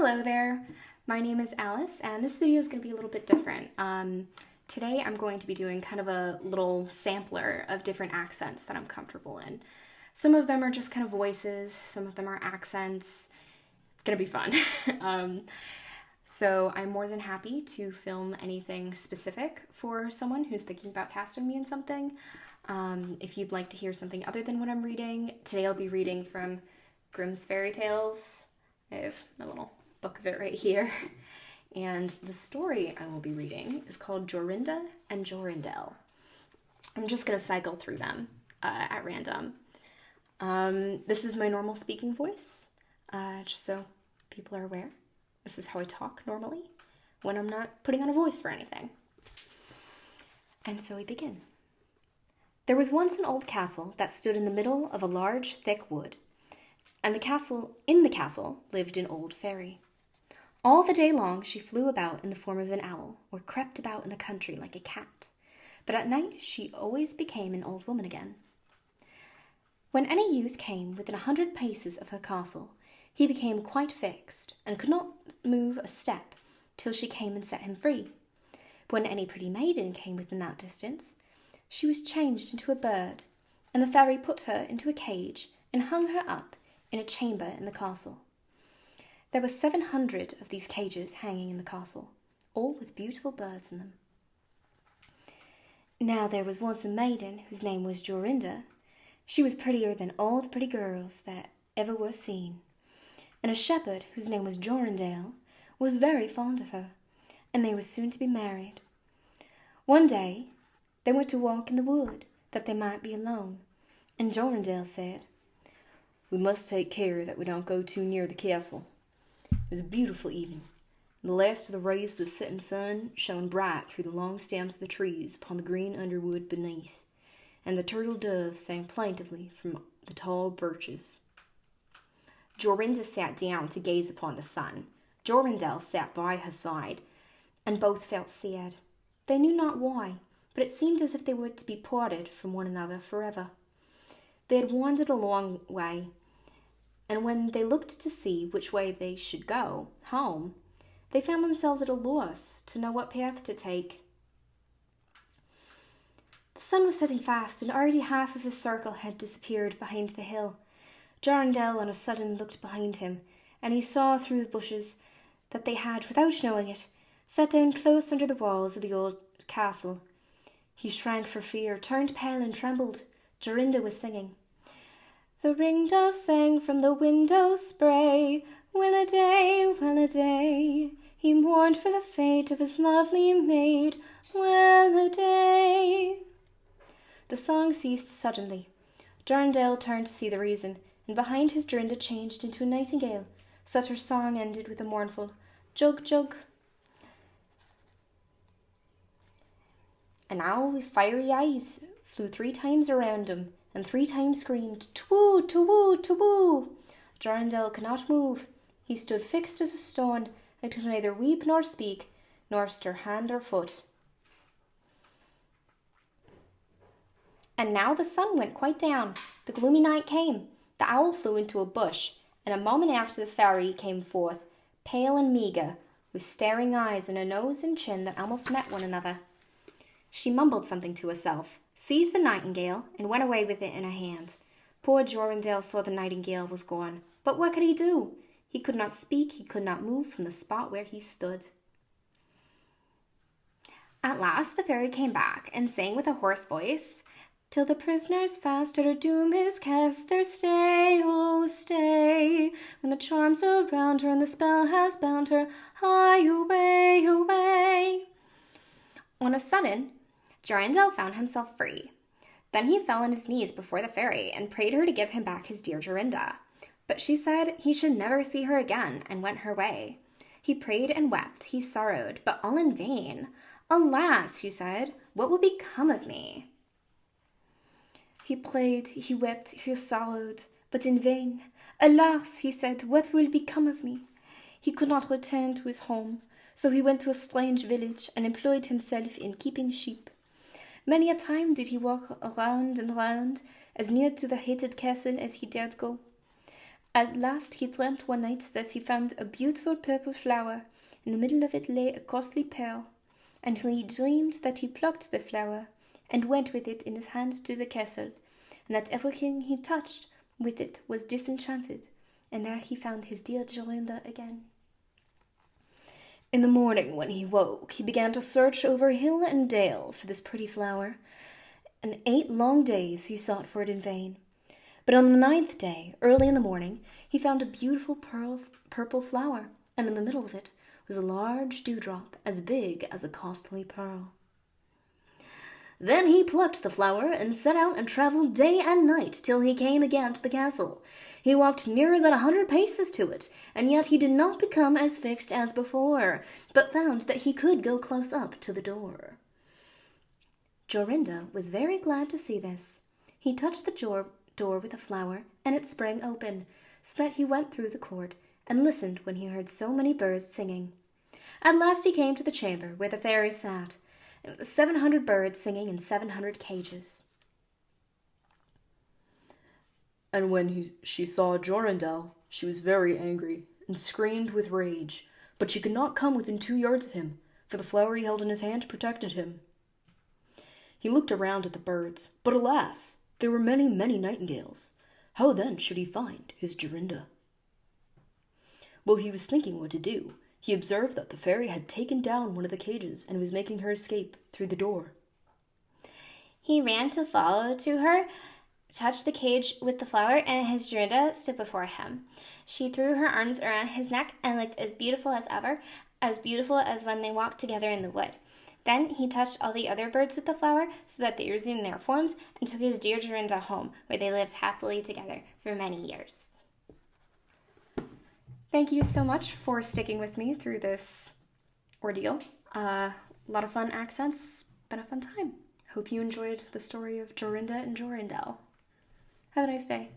Hello there, my name is Alice and this video is going to be a little bit different. Today I'm going to be doing kind of a little sampler of different accents that I'm comfortable in. Some of them are just kind of voices, some of them are accents. It's going to be fun. So I'm more than happy to film anything specific for someone who's thinking about casting me in something. If you'd like to hear something other than what I'm reading, today I'll be reading from Grimm's Fairytales. I have my little book of it right here. And the story I will be reading is called Jorinda and Jorindel. I'm just going to cycle through them at random. This is my normal speaking voice, just so people are aware. This is how I talk normally when I'm not putting on a voice for anything. And so we begin. There was once an old castle that stood in the middle of a large, thick wood. And in the castle lived an old fairy. All the day long she flew about in the form of an owl, or crept about in the country like a cat. But at night she always became an old woman again. When any youth came within 100 paces of her castle, he became quite fixed, and could not move a step till she came and set him free. When any pretty maiden came within that distance, she was changed into a bird, and the fairy put her into a cage and hung her up in a chamber in the castle. There were 700 of these cages hanging in the castle, all with beautiful birds in them. Now there was once a maiden whose name was Jorinda. She was prettier than all the pretty girls that ever were seen. And a shepherd whose name was Jorindel was very fond of her, and they were soon to be married. One day they went to walk in the wood, that they might be alone, and Jorindel said, "We must take care that we don't go too near the castle." It was a beautiful evening, and the last of the rays of the setting sun shone bright through the long stems of the trees upon the green underwood beneath, and the turtle doves sang plaintively from the tall birches. Jorinda sat down to gaze upon the sun. Jorindel sat by her side, and both felt sad. They knew not why, but it seemed as if they were to be parted from one another forever. They had wandered a long way, and when they looked to see which way they should go home, they found themselves at a loss to know what path to take. The sun was setting fast, and already half of his circle had disappeared behind the hill. Jorindel on a sudden looked behind him, and he saw through the bushes that they had, without knowing it, sat down close under the walls of the old castle. He shrank for fear, turned pale and trembled. Jorinda was singing. The ring-dove sang from the window spray, Will-a-day, well-a-day. He mourned for the fate of his lovely maid, Well-a-day. The song ceased suddenly. Jorindel turned to see the reason, and behind his Jorinda changed into a nightingale, so that her song ended with a mournful jug-jug. An owl with fiery eyes flew 3 times around him, and 3 times screamed, "Tu-woo, tu-woo, tu-woo!" Jorindel could not move. He stood fixed as a stone, and could neither weep nor speak, nor stir hand or foot. And now the sun went quite down. The gloomy night came. The owl flew into a bush, and a moment after the fairy came forth, pale and meagre, with staring eyes and a nose and chin that almost met one another. She mumbled something to herself, seized the nightingale, and went away with it in her hand. Poor Jorindel saw the nightingale was gone, but what could he do? He could not speak, he could not move from the spot where he stood. At last the fairy came back, and sang with a hoarse voice, "Till the prisoner's fast, till her doom is cast, there stay, oh stay, when the charms around her and the spell has bound her, hie away, away." On a sudden, Jorindel found himself free. Then he fell on his knees before the fairy and prayed her to give him back his dear Jorinda. But she said he should never see her again, and went her way. He prayed and wept, he sorrowed, but all in vain. "Alas," he said, "what will become of me?" He prayed, he wept, he sorrowed, but in vain. "Alas," he said, "what will become of me?" He could not return to his home, so he went to a strange village and employed himself in keeping sheep. Many a time did he walk around and round, as near to the hated castle as he dared go. At last he dreamt one night that he found a beautiful purple flower. In the middle of it lay a costly pearl, and he dreamed that he plucked the flower and went with it in his hand to the castle, and that everything he touched with it was disenchanted, and there he found his dear Jorinda again. In the morning, when he woke, he began to search over hill and dale for this pretty flower, and 8 long days he sought for it in vain. But on the 9th day, early in the morning, he found a beautiful purple flower, and in the middle of it was a large dewdrop as big as a costly pearl. Then he plucked the flower and set out and travelled day and night till he came again to the castle. He walked nearer than 100 paces to it, and yet he did not become as fixed as before, but found that he could go close up to the door. Jorinda was very glad to see this. He touched the door with a flower, and it sprang open, so that he went through the court and listened when he heard so many birds singing. At last he came to the chamber where the fairy sat, and with 700 birds singing in 700 cages. And when she saw Jorindel, she was very angry and screamed with rage, but she could not come within 2 yards of him, for the flower he held in his hand protected him. He looked around at the birds, but alas, there were many, many nightingales. How then should he find his Jorinda? While he was thinking what to do, he observed that the fairy had taken down one of the cages and was making her escape through the door. He ran to follow to her, touched the cage with the flower, and his Jorinda stood before him. She threw her arms around his neck and looked as beautiful as ever, as beautiful as when they walked together in the wood. Then he touched all the other birds with the flower so that they resumed their forms and took his dear Jorinda home, where they lived happily together for many years. Thank you so much for sticking with me through this ordeal. A lot of fun accents, been a fun time. Hope you enjoyed the story of Jorinda and Jorindel. Have a nice day.